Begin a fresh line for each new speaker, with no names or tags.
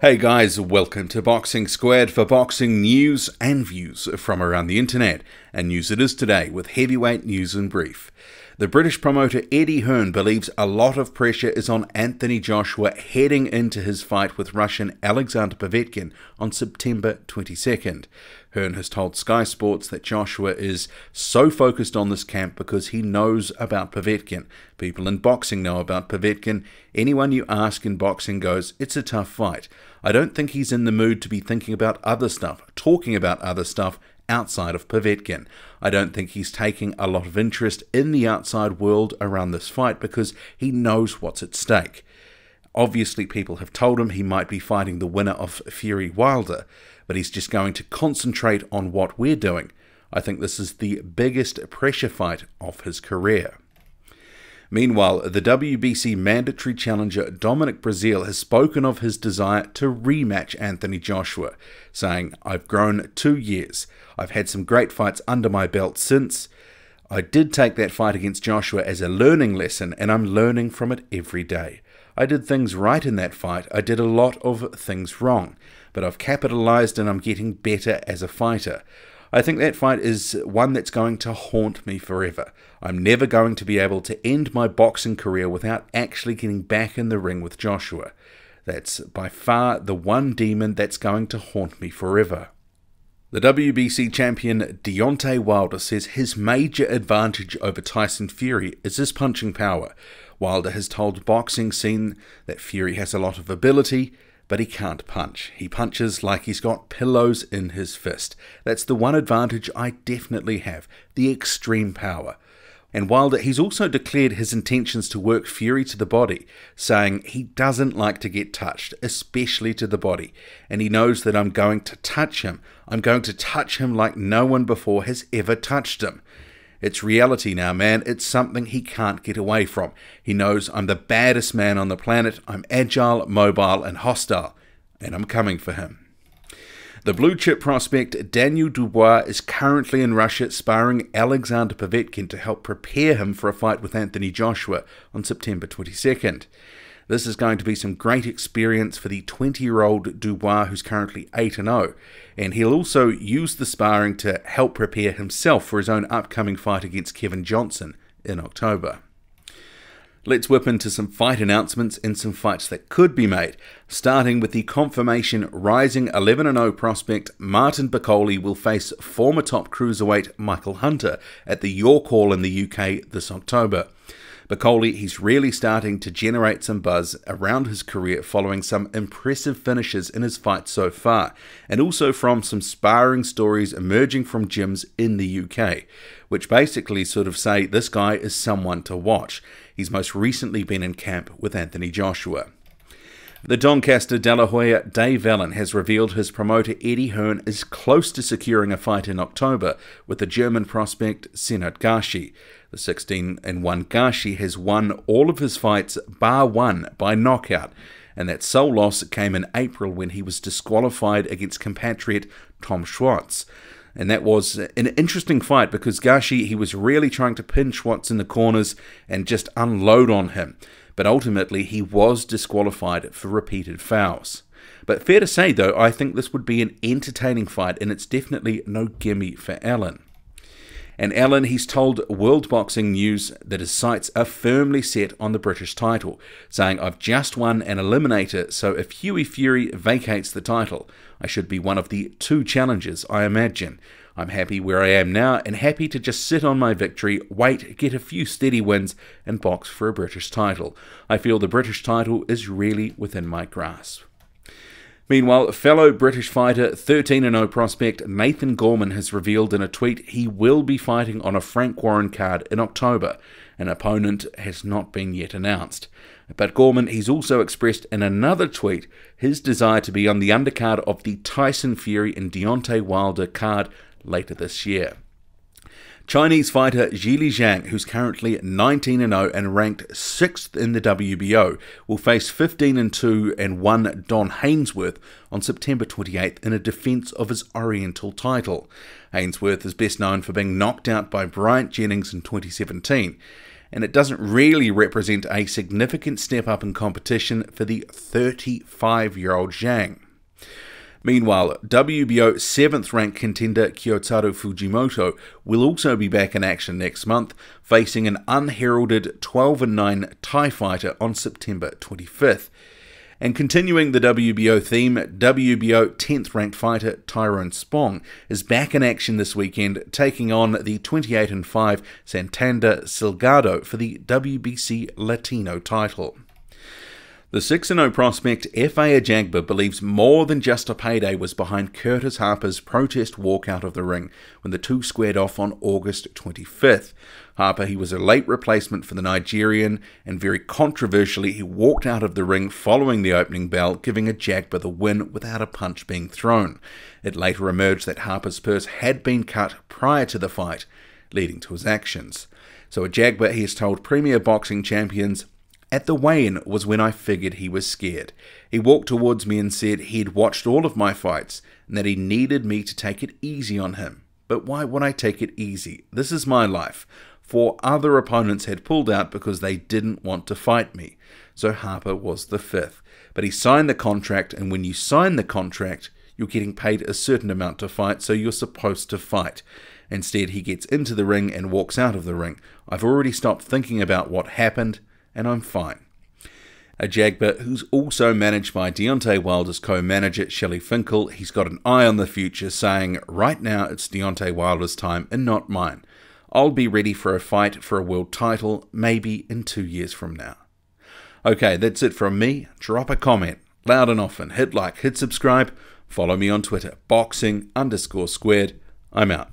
Hey guys, welcome to Boxing Squared for boxing news and views from around the internet, and news it is today with heavyweight news in brief. The British promoter Eddie Hearn believes a lot of pressure is on Anthony Joshua heading into his fight with Russian Alexander Povetkin on September 22nd. Hearn has told Sky Sports that Joshua is so focused on this camp because he knows about Povetkin. People in boxing know about Povetkin. Anyone you ask in boxing goes, it's a tough fight. I don't think he's in the mood to be thinking about other stuff, talking about other stuff outside of Povetkin. I don't think he's taking a lot of interest in the outside world around this fight because he knows what's at stake. Obviously, people have told him he might be fighting the winner of Fury-Wilder, but he's just going to concentrate on what we're doing. I think this is the biggest pressure fight of his career. Meanwhile, the WBC mandatory challenger Dominic Breazeale has spoken of his desire to rematch Anthony Joshua, saying, "I've grown 2 years. I've had some great fights under my belt since. I did take that fight against Joshua as a learning lesson, and I'm learning from it every day. I did things right in that fight. I did a lot of things wrong, but I've capitalized and I'm getting better as a fighter. I think that fight is one that's going to haunt me forever. I'm never going to be able to end my boxing career without actually getting back in the ring with Joshua. That's by far the one demon that's going to haunt me forever." The WBC champion Deontay Wilder says his major advantage over Tyson Fury is his punching power. Wilder has told Boxing Scene that Fury has a lot of ability, but he can't punch. He punches like he's got pillows in his fist. That's the one advantage I definitely have, the extreme power. And Wilder, he's also declared his intentions to work Fury to the body, saying he doesn't like to get touched, especially to the body. And he knows that I'm going to touch him. I'm going to touch him like no one before has ever touched him. It's reality now, man. It's something he can't get away from. He knows I'm the baddest man on the planet. I'm agile, mobile, and hostile. And I'm coming for him. The blue-chip prospect Daniel Dubois is currently in Russia sparring Alexander Povetkin to help prepare him for a fight with Anthony Joshua on September 22nd. This is going to be some great experience for the 20-year-old Dubois, who's currently 8-0, and he'll also use the sparring to help prepare himself for his own upcoming fight against Kevin Johnson in October. Let's whip into some fight announcements and some fights that could be made, starting with the confirmation rising 11-0 prospect Matin Piccoli will face former top cruiserweight Michael Hunter at the York Hall in the UK this October. Bakole, he's really starting to generate some buzz around his career following some impressive finishes in his fights so far, and also from some sparring stories emerging from gyms in the UK, which basically sort of say this guy is someone to watch. He's most recently been in camp with Anthony Joshua. The Doncaster De La Hoya Dave Allen has revealed his promoter Eddie Hearn is close to securing a fight in October with the German prospect Senad Gashi. The 16-1 Gashi has won all of his fights bar one by knockout, and that sole loss came in April when he was disqualified against compatriot Tom Schwartz. And that was an interesting fight because Gashi, he was really trying to pin Schwartz in the corners and just unload on him. But ultimately, he was disqualified for repeated fouls. But fair to say, though, I think this would be an entertaining fight, and it's definitely no gimme for Allen. And Allen, he's told World Boxing News that his sights are firmly set on the British title, saying, "I've just won an eliminator, so if Hughie Fury vacates the title, I should be one of the 2 challengers, I imagine. I'm happy where I am now and happy to just sit on my victory, wait, get a few steady wins and box for a British title. I feel the British title is really within my grasp." Meanwhile, fellow British fighter 13-0 prospect Nathan Gorman has revealed in a tweet he will be fighting on a Frank Warren card in October. An opponent has not been yet announced. But Gorman, he's also expressed in another tweet his desire to be on the undercard of the Tyson Fury and Deontay Wilder card later this year. Chinese fighter Zhang, who's currently 19-0 and ranked 6th in the WBO, will face 15-2 Don Hainsworth on September 28th in a defence of his Oriental title. Hainsworth is best known for being knocked out by Bryant Jennings in 2017. and it doesn't really represent a significant step up in competition for the 35-year-old Zhang. Meanwhile, WBO 7th ranked contender Kyotaro Fujimoto will also be back in action next month, facing an unheralded 12-9 Thai fighter on September 25th. And continuing the WBO theme, WBO 10th ranked fighter Tyrone Spong is back in action this weekend, taking on the 28-5 Santander Salgado for the WBC Latino title. The 6-0 prospect F.A. Ejagba believes more than just a payday was behind Curtis Harper's protest walk out of the ring when the two squared off on August 25th. Harper, he was a late replacement for the Nigerian, and very controversially he walked out of the ring following the opening bell, giving Ejagba the win without a punch being thrown. It later emerged that Harper's purse had been cut prior to the fight, leading to his actions. So Ejagba, he has told Premier Boxing Champions, "At the weigh-in was when I figured he was scared. He walked towards me and said he'd watched all of my fights and that he needed me to take it easy on him. But why would I take it easy? This is my life. 4 other opponents had pulled out because they didn't want to fight me. So Harper was the 5th. But he signed the contract, and when you sign the contract, you're getting paid a certain amount to fight, so you're supposed to fight. Instead, he gets into the ring and walks out of the ring. I've already stopped thinking about what happened, and I'm fine." Ejagba, who's also managed by Deontay Wilder's co-manager Zhilei Finkel, he's got an eye on the future, saying, "Right now it's Deontay Wilder's time and not mine. I'll be ready for a fight for a world title maybe in 2 years from now." Okay, that's it from me. Drop a comment, loud and often, hit like, hit subscribe, follow me on Twitter, boxing_squared. I'm out.